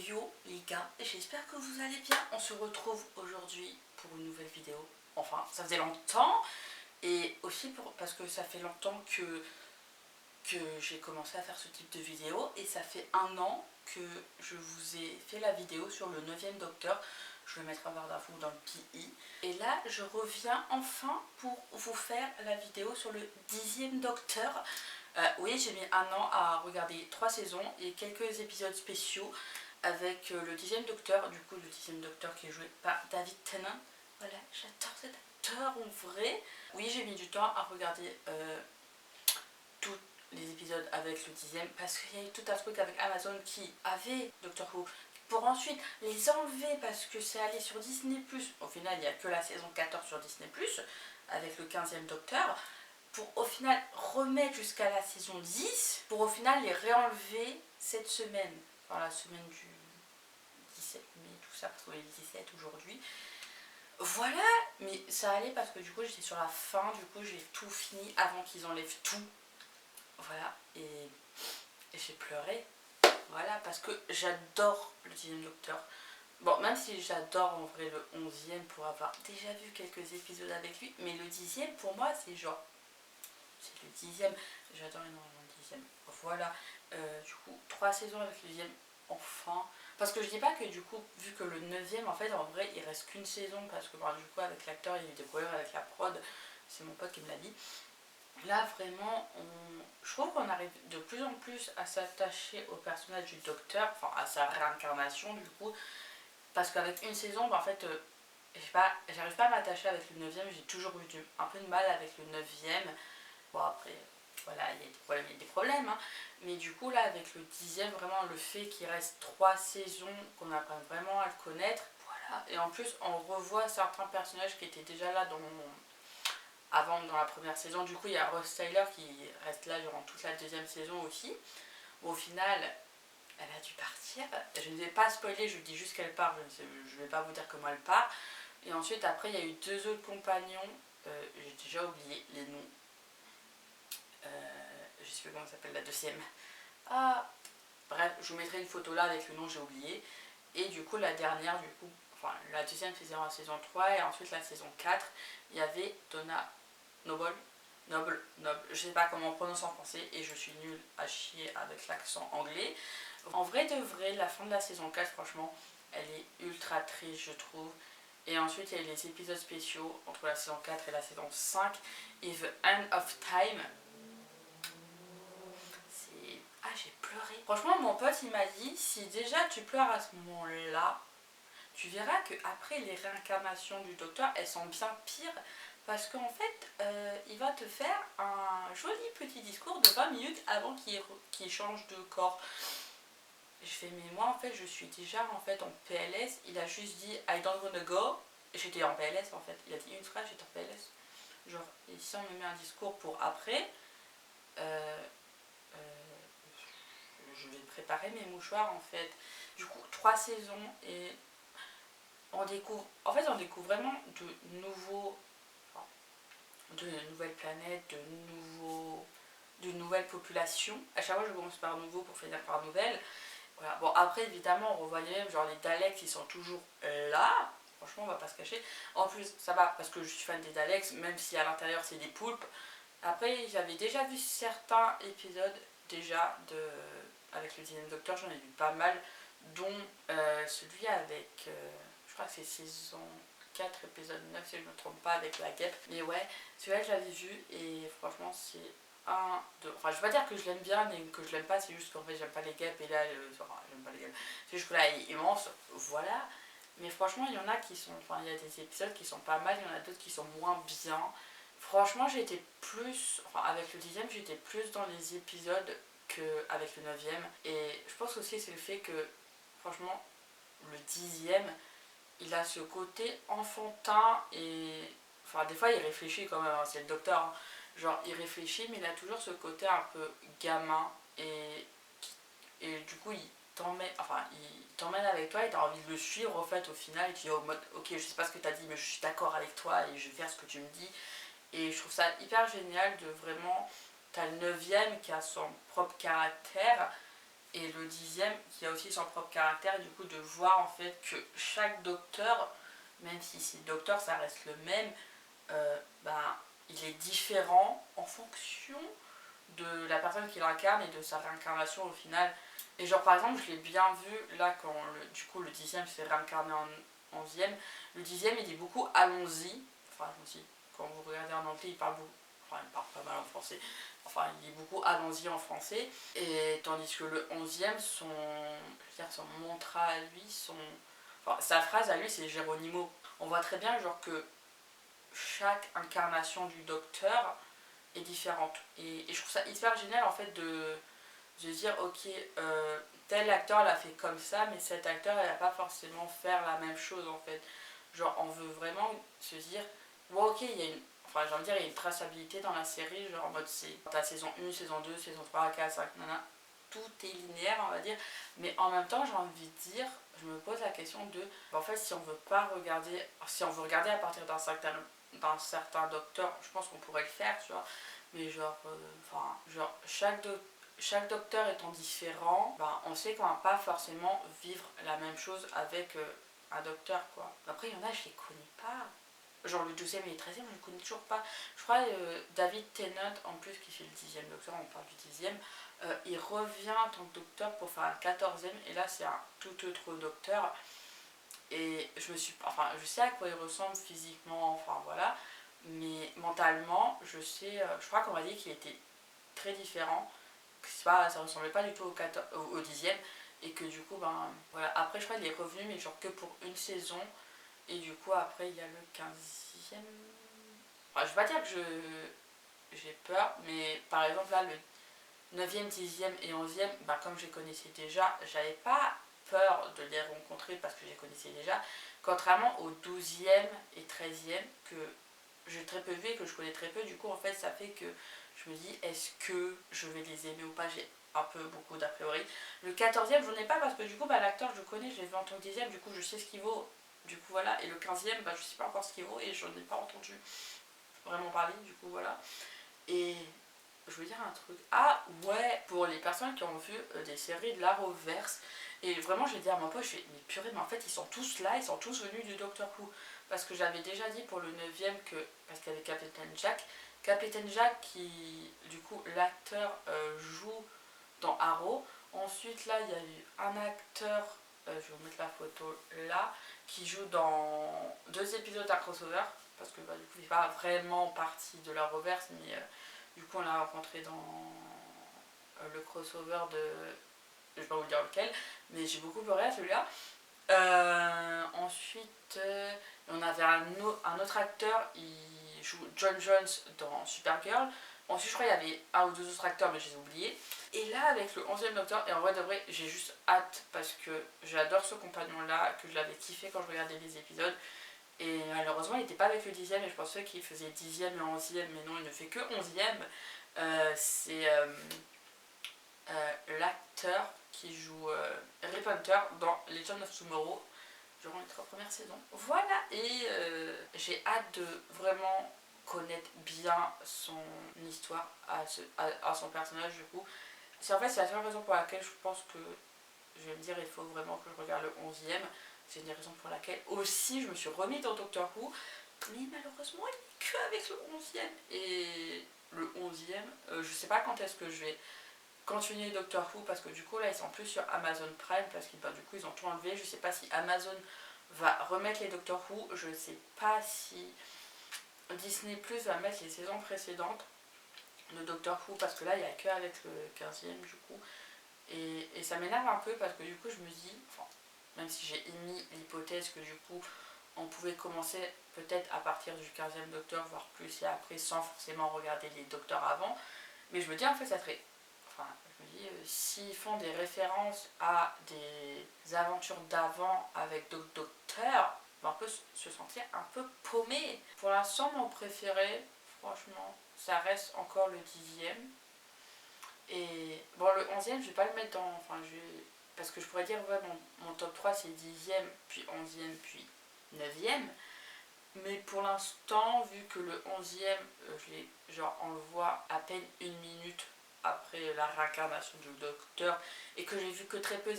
Yo les gars, j'espère que vous allez bien. On se retrouve aujourd'hui pour une nouvelle vidéo. Enfin, ça faisait longtemps et aussi parce que ça fait longtemps que j'ai commencé à faire ce type de vidéo et ça fait 1 an que je vous ai fait la vidéo sur le 9e Docteur. Je vais mettre un barre d'infos dans le PI. Et là, je reviens enfin pour vous faire la vidéo sur le 10e Docteur. Oui, j'ai mis 1 an à regarder 3 saisons et quelques épisodes spéciaux avec le 10e Docteur, du coup le 10e Docteur qui est joué par David Tennant. Voilà, j'adore cet acteur en vrai. Oui, j'ai mis du temps à regarder tous les épisodes avec le 10e parce qu'il y a eu tout un truc avec Amazon qui avait Doctor Who pour ensuite les enlever parce que c'est allé sur Disney+. Au final, il n'y a que la saison 14 sur Disney+, avec le 15e Docteur, pour au final remettre jusqu'à la saison 10, pour au final les réenlever cette semaine, enfin la semaine du 17 mai, tout ça, parce qu'on est le 17 aujourd'hui. Voilà, mais ça allait parce que du coup j'étais sur la fin, du coup j'ai tout fini avant qu'ils enlèvent tout. Voilà, et j'ai pleuré. Voilà, parce que j'adore le 10e Docteur. Bon, même si j'adore en vrai le 11e pour avoir déjà vu quelques épisodes avec lui, mais le 10e pour moi c'est genre... C'est le 10e, j'adore énormément le 10e. Voilà, du coup 3 saisons avec le 10e, enfin. Parce que je dis pas que du coup, vu que le 9e en fait en vrai il reste qu'une saison, parce que du coup avec l'acteur il y a eu des problèmes avec la prod, c'est mon pote qui me l'a dit. Là vraiment, je trouve qu'on arrive de plus en plus à s'attacher au personnage du Docteur, enfin à sa réincarnation du coup, parce qu'avec une saison, en fait, j'arrive pas à m'attacher avec le 9e, j'ai toujours eu un peu de mal avec le 9e. Bon après, voilà, il y a des problèmes, hein. Mais du coup là avec le 10e, vraiment le fait qu'il reste 3 saisons, qu'on apprenne vraiment à le connaître, voilà. Et en plus on revoit certains personnages qui étaient déjà là avant dans la première saison. Du coup il y a Rose Tyler qui reste là durant toute la 2e saison aussi. Bon, au final elle a dû partir, je ne vais pas spoiler, je vous dis juste qu'elle part, je ne vais pas vous dire comment elle part. Et ensuite après il y a eu 2 autres compagnons, j'ai déjà oublié les noms. Je sais plus comment s'appelle la 2e. Ah, bref, je vous mettrai une photo là avec le nom, j'ai oublié. Et du coup, la dernière, du coup, enfin, la 2e saison, la saison 3, et ensuite la saison 4, il y avait Donna Noble, je sais pas comment on prononce en français, et je suis nulle à chier avec l'accent anglais. En vrai de vrai, la fin de la saison 4, franchement, elle est ultra triste, je trouve. Et ensuite, il y a eu les épisodes spéciaux entre la saison 4 et la saison 5, et The End of Time. Ah, j'ai pleuré. Franchement, mon pote, il m'a dit, si déjà tu pleures à ce moment-là, tu verras que après les réincarnations du Docteur, elles sont bien pires. Parce qu'en fait, il va te faire un joli petit discours de 20 minutes avant qu'il change de corps. Je fais, mais moi, en fait, je suis déjà en fait en PLS. Il a juste dit, I don't wanna go. J'étais en PLS, en fait. Il a dit une phrase, j'étais en PLS. Genre, et si on me met un discours pour après... je vais préparer mes mouchoirs en fait. Du coup 3 saisons et on découvre vraiment de nouvelles planètes, de nouvelles populations. À chaque fois je commence par nouveau pour finir par nouvelle. Voilà. Bon après évidemment on revoit les mêmes, genre les Daleks ils sont toujours là. Franchement on va pas se cacher. En plus ça va parce que je suis fan des Daleks, même si à l'intérieur c'est des poulpes. Après j'avais déjà vu certains épisodes déjà avec le 10e Docteur, j'en ai vu pas mal, dont celui avec, je crois que c'est saison 4, épisode 9 si je ne me trompe pas, avec la guêpe. Mais ouais, celui-là je l'avais vu et franchement c'est enfin je vais pas dire que je l'aime bien mais que je l'aime pas, c'est juste qu'en fait j'aime pas les guêpes et là, j'aime pas les guêpes, c'est juste que là il est immense, voilà. Mais franchement il y en a qui sont, enfin il y a des épisodes qui sont pas mal, il y en a d'autres qui sont moins bien. Franchement j'étais plus, enfin avec le 10e j'étais plus dans les épisodes qu'avec le 9e. Et je pense aussi c'est le fait que franchement le 10e il a ce côté enfantin et enfin des fois il réfléchit quand même, hein, c'est le Docteur, hein. Genre il réfléchit mais il a toujours ce côté un peu gamin et du coup il t'emmène avec toi et t'as envie de le suivre en fait au final et tu dis au mode ok je sais pas ce que t'as dit mais je suis d'accord avec toi et je vais faire ce que tu me dis. Et je trouve ça hyper génial de vraiment... T'as le 9e qui a son propre caractère et le 10e qui a aussi son propre caractère, et du coup de voir en fait que chaque docteur, même si c'est docteur ça reste le même, ben, il est différent en fonction de la personne qui l'incarne et de sa réincarnation au final. Et genre par exemple je l'ai bien vu là quand du coup le 10e s'est réincarné en 11e. Le 10e il dit beaucoup allons-y, enfin aussi quand vous regardez en anglais il parle beaucoup, enfin il parle pas mal en français, enfin il dit beaucoup allons-y en français, et tandis que le 11e son, je veux dire, son mantra à lui, enfin, sa phrase à lui c'est Geronimo. On voit très bien genre que chaque incarnation du docteur est différente, et je trouve ça hyper génial en fait de dire ok, tel acteur l'a fait comme ça, mais cet acteur il va pas forcément faire la même chose en fait. Genre on veut vraiment se dire ouais ok il y a une, enfin j'ai envie de dire il y a une traçabilité dans la série, genre en mode c'est ta saison 1, saison 2, saison 3, 4, 5, nana, tout est linéaire on va dire, mais en même temps j'ai envie de dire, je me pose la question de en fait si on veut pas regarder, si on veut regarder à partir d'un certain docteur, je pense qu'on pourrait le faire tu vois, mais genre enfin genre chaque docteur étant différent, ben, on sait qu'on va pas forcément vivre la même chose avec un docteur quoi. Après il y en a je les connais pas. Genre le 12e et le 13e je ne connais toujours pas. Je crois David Tennant en plus qui fait le 10e docteur, on parle du 10e, il revient en tant que docteur pour faire un 14e et là c'est un tout autre docteur. Et enfin je sais à quoi il ressemble physiquement, enfin voilà, mais mentalement je sais, je crois qu'on m'a dit qu'il était très différent, ça ressemblait pas du tout au 10e, et que du coup ben voilà, après je crois qu'il est revenu mais genre que pour une saison, et du coup après il y a le 15e, enfin, je vais pas dire que j'ai peur, mais par exemple là le 9e, 10e et 11e, ben, comme je les connaissais déjà, j'avais pas peur de les rencontrer parce que je les connaissais déjà, contrairement au 12e et 13e que j'ai très peu vu et que je connais très peu, du coup en fait ça fait que je me dis est-ce que je vais les aimer ou pas, j'ai un peu beaucoup d'a priori. Le 14e j'en ai pas parce que du coup bah, l'acteur je le connais, je l'ai vu en tant que 10e, du coup je sais ce qu'il vaut, du coup voilà, et le 15e bah, je sais pas encore ce qu'il vaut et j'en ai pas entendu vraiment parler, du coup voilà. Et je veux dire un truc, ah ouais, pour les personnes qui ont vu des séries de l'Arrowverse, et vraiment j'ai dit à mon pote, je fais mais purée, mais en fait ils sont tous là, ils sont tous venus du Doctor Who, parce que j'avais déjà dit pour le 9e que, parce qu'il y avait Captain Jack qui, du coup l'acteur joue dans Arrow. Ensuite là il y a eu un acteur, je vais vous mettre la photo là, qui joue dans 2 épisodes d'un crossover, parce que bah, du coup il n'est pas vraiment partie de l'Arrowverse, mais du coup on l'a rencontré dans le crossover de, je vais pas vous dire lequel, mais j'ai beaucoup pleuré à celui-là. Ensuite, on avait un autre acteur, il joue John Jones dans Supergirl. Ensuite, je crois qu'il y avait un ou deux autres acteurs, mais je les ai oubliés. Et là, avec le 11e docteur, et en vrai de vrai, j'ai juste hâte parce que j'adore ce compagnon-là, que je l'avais kiffé quand je regardais les épisodes. Et malheureusement, il n'était pas avec le 10e, et je pensais qu'il faisait 10e et 11e, mais non, il ne fait que 11e. C'est l'acteur qui joue Rip Hunter dans Legend of Tomorrow durant les 3 premières saisons. Voilà, et j'ai hâte de vraiment connaître bien son histoire à son personnage du coup. En fait c'est la seule raison pour laquelle je pense que je vais me dire il faut vraiment que je regarde le 11e. C'est une des raisons pour laquelle aussi je me suis remis dans Doctor Who, mais malheureusement il n'est que avec le 11e. Et le 11e, je sais pas quand est-ce que je vais continuer Doctor Who, parce que du coup là ils sont plus sur Amazon Prime, parce que bah, du coup ils ont tout enlevé. Je sais pas si Amazon va remettre les Doctor Who, je sais pas si Disney Plus va mettre les saisons précédentes de Doctor Who, parce que là il n'y a que avec le 15e du coup, et ça m'énerve un peu parce que du coup je me dis, enfin, même si j'ai émis l'hypothèse que du coup on pouvait commencer peut-être à partir du 15e Docteur, voire plus, et après sans forcément regarder les Docteurs avant, mais je me dis en fait ça serait, enfin je me dis s'ils font des références à des aventures d'avant avec d'autres docteurs, on peut se sentir un peu paumé. Pour l'instant mon préféré, franchement, ça reste encore le 10e. Et bon, le 11e, je vais pas le mettre dans, enfin parce que je pourrais dire ouais mon top 3 c'est 10e, puis 11e, puis 9e. Mais pour l'instant, vu que le 11e, genre on le voit à peine une minute après la réincarnation du docteur et que j'ai vu que très peu,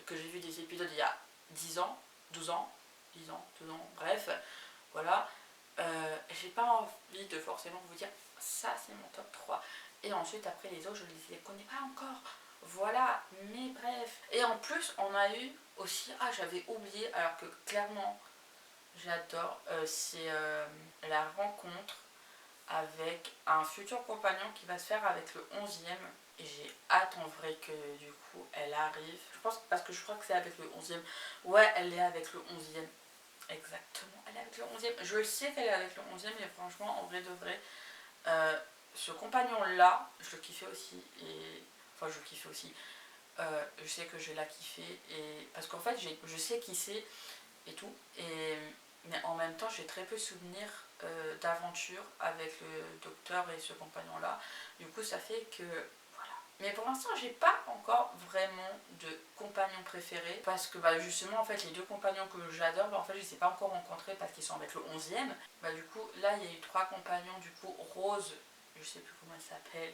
que j'ai vu des épisodes il y a 10 ans, 12 ans, 10 ans, 12 ans, bref, voilà. J'ai pas envie de forcément vous dire ça c'est mon top 3. Et ensuite après les autres je les connais pas encore. Voilà, mais bref. Et en plus on a eu aussi, ah j'avais oublié, alors que clairement j'adore, c'est la rencontre avec un futur compagnon qui va se faire avec le 11e. Et j'ai hâte en vrai que du coup elle arrive. Je pense parce que je crois que c'est avec le 11e. Ouais, elle est avec le 11e. Exactement, elle est avec le 11e. Je sais qu'elle est avec le 11e, mais franchement, en vrai de vrai, ce compagnon-là, je le kiffais aussi. Et... Enfin, je le kiffais aussi. Je sais que je vais la kiffer. Et... Parce qu'en fait, je sais qui c'est et tout. Mais en même temps, j'ai très peu souvenir d'aventure avec le docteur et ce compagnon-là. Du coup, ça fait que... Mais pour l'instant, j'ai pas encore vraiment de compagnon préféré parce que bah, justement, en fait, les deux compagnons que j'adore, bah, en fait, je les ai pas encore rencontrés parce qu'ils sont avec le 11e. Bah, du coup, là, il y a eu 3 compagnons, du coup, Rose, je sais plus comment elle s'appelle,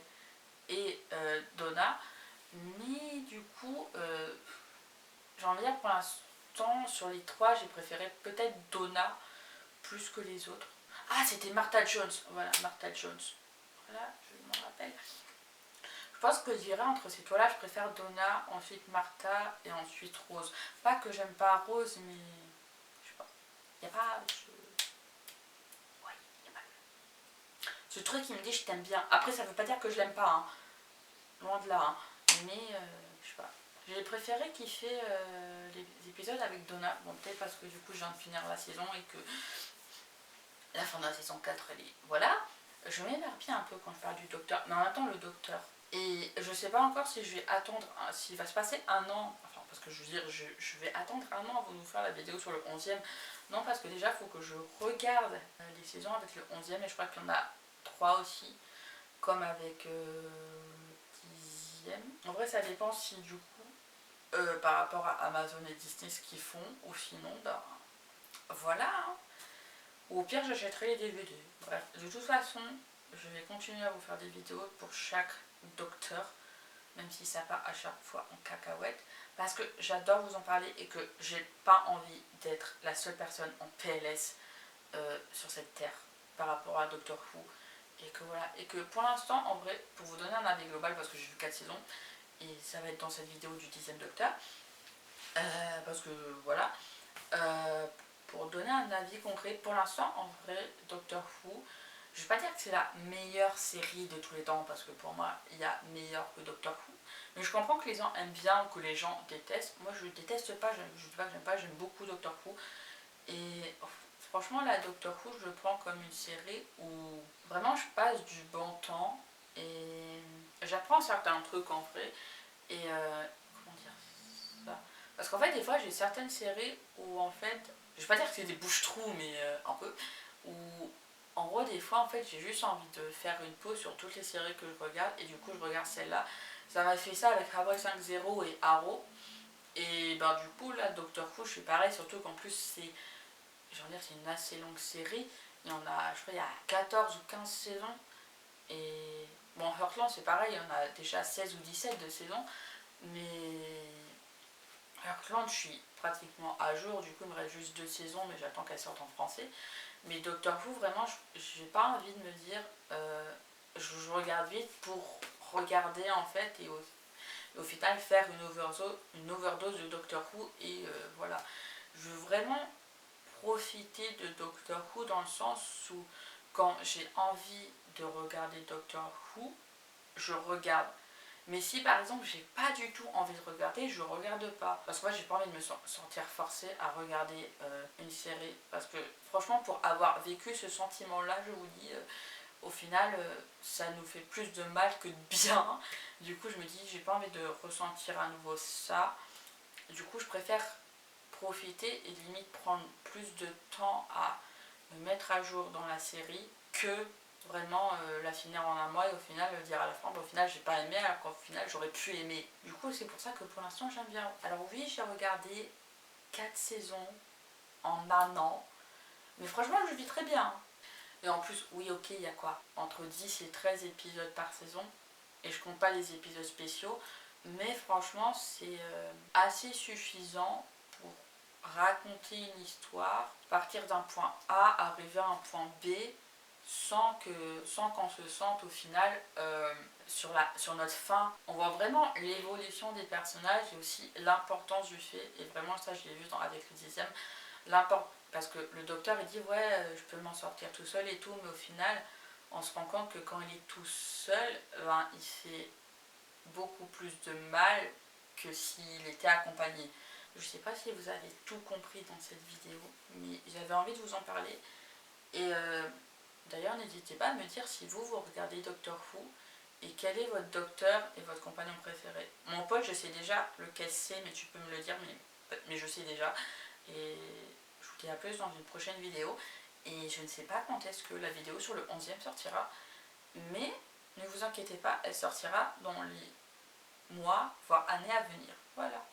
et Donna. Mais du coup, j'ai envie de dire pour l'instant, sur les 3, j'ai préféré peut-être Donna plus que les autres. Ah, c'était Martha Jones. Voilà, Martha Jones. Voilà, je m'en rappelle. Je pense que je dirais entre ces trois-là, je préfère Donna, ensuite Martha et ensuite Rose. Pas que j'aime pas Rose, mais je sais pas. Y a pas ouais, y a pas ce truc qui me dit je t'aime bien. Après, ça veut pas dire que je l'aime pas, hein. Loin de là, hein. Mais je sais pas. J'ai préféré kiffer les épisodes avec Donna. Bon, peut-être parce que du coup, je viens de finir la saison et que la fin de la saison 4, elle est... Voilà. Je m'éverpille un peu quand je parle du docteur. Mais en même temps, le docteur. Et je sais pas encore si je vais attendre, s'il va se passer un an, enfin parce que je veux dire, je vais attendre un an avant de vous faire la vidéo sur le 11e. Non, parce que déjà, il faut que je regarde les saisons avec le 11e et je crois qu'il y en a 3 aussi, comme avec le 10e. En vrai, ça dépend si du coup, par rapport à Amazon et Disney, ce qu'ils font, ou sinon, bah voilà. Hein. Ou au pire, j'achèterai les DVD. Bref, de toute façon, je vais continuer à vous faire des vidéos pour chaque docteur, même si ça part à chaque fois en cacahuète, parce que j'adore vous en parler et que j'ai pas envie d'être la seule personne en PLS sur cette terre par rapport à Doctor Who. Et que voilà, et que pour l'instant, en vrai, pour vous donner un avis global, parce que j'ai vu 4 saisons, et ça va être dans cette vidéo du 10e docteur, parce que voilà, pour donner un avis concret, pour l'instant, en vrai, Doctor Who, je vais pas dire que c'est la meilleure série de tous les temps, parce que pour moi, il y a meilleur que Doctor Who. Mais je comprends que les gens aiment bien ou que les gens détestent. Moi, je déteste pas, je dis pas que j'aime pas, j'aime beaucoup Doctor Who. Et franchement, la Doctor Who, je le prends comme une série où vraiment je passe du bon temps et j'apprends certains trucs en vrai. Et comment dire ça? Parce qu'en fait, des fois, j'ai certaines séries où en fait, je vais pas dire que c'est des bouches-trous, mais un peu, où en gros, des fois, en fait, j'ai juste envie de faire une pause sur toutes les séries que je regarde et du coup, je regarde celle-là. Ça m'a fait ça avec Hawaii 5.0 et Arrow. Et ben du coup, là, Doctor Who, je suis pareil, surtout qu'en plus, c'est, je veux dire, c'est une assez longue série. Il y en a, je crois, il y a 14 ou 15 saisons. Et bon, Heartland, c'est pareil, il y en a déjà 16 ou 17 de saisons. Mais Heartland, je suis pratiquement à jour, du coup, il me reste juste 2 saisons, mais j'attends qu'elles sortent en français. Mais Doctor Who, vraiment, j'ai pas envie de me dire, je regarde vite pour regarder en fait, et au final faire une overdose de Doctor Who, et voilà. Je veux vraiment profiter de Doctor Who dans le sens où quand j'ai envie de regarder Doctor Who, je regarde. Mais si par exemple j'ai pas du tout envie de regarder, je regarde pas. Parce que moi j'ai pas envie de me sentir forcée à regarder une série. Parce que franchement pour avoir vécu ce sentiment là, je vous dis, au final ça nous fait plus de mal que de bien. Du coup je me dis j'ai pas envie de ressentir à nouveau ça. Du coup je préfère profiter et limite prendre plus de temps à me mettre à jour dans la série que vraiment la finir en un mois et au final dire à la fin, au final j'ai pas aimé alors qu'au final j'aurais pu aimer. Du coup c'est pour ça que pour l'instant j'aime bien. Alors oui, j'ai regardé 4 saisons en un an, mais franchement je vis très bien. Et en plus, oui ok, il y a quoi entre 10 et 13 épisodes par saison. et je compte pas les épisodes spéciaux, mais franchement c'est assez suffisant pour raconter une histoire, partir d'un point A, arriver à un point B sans qu'on se sente au final sur notre fin. On voit vraiment l'évolution des personnages et aussi l'importance du fait, et vraiment ça je l'ai vu avec le 10e, parce que le docteur il dit ouais je peux m'en sortir tout seul et tout, mais au final on se rend compte que quand il est tout seul, il fait beaucoup plus de mal que s'il était accompagné. Je sais pas si vous avez tout compris dans cette vidéo, mais j'avais envie de vous en parler. Et d'ailleurs, n'hésitez pas à me dire si vous regardez Doctor Who et quel est votre docteur et votre compagnon préféré. Mon pote, je sais déjà lequel c'est, mais tu peux me le dire, mais je sais déjà. Et je vous dis à plus dans une prochaine vidéo. Et je ne sais pas quand est-ce que la vidéo sur le 11e sortira, mais ne vous inquiétez pas, elle sortira dans les mois, voire années à venir. Voilà.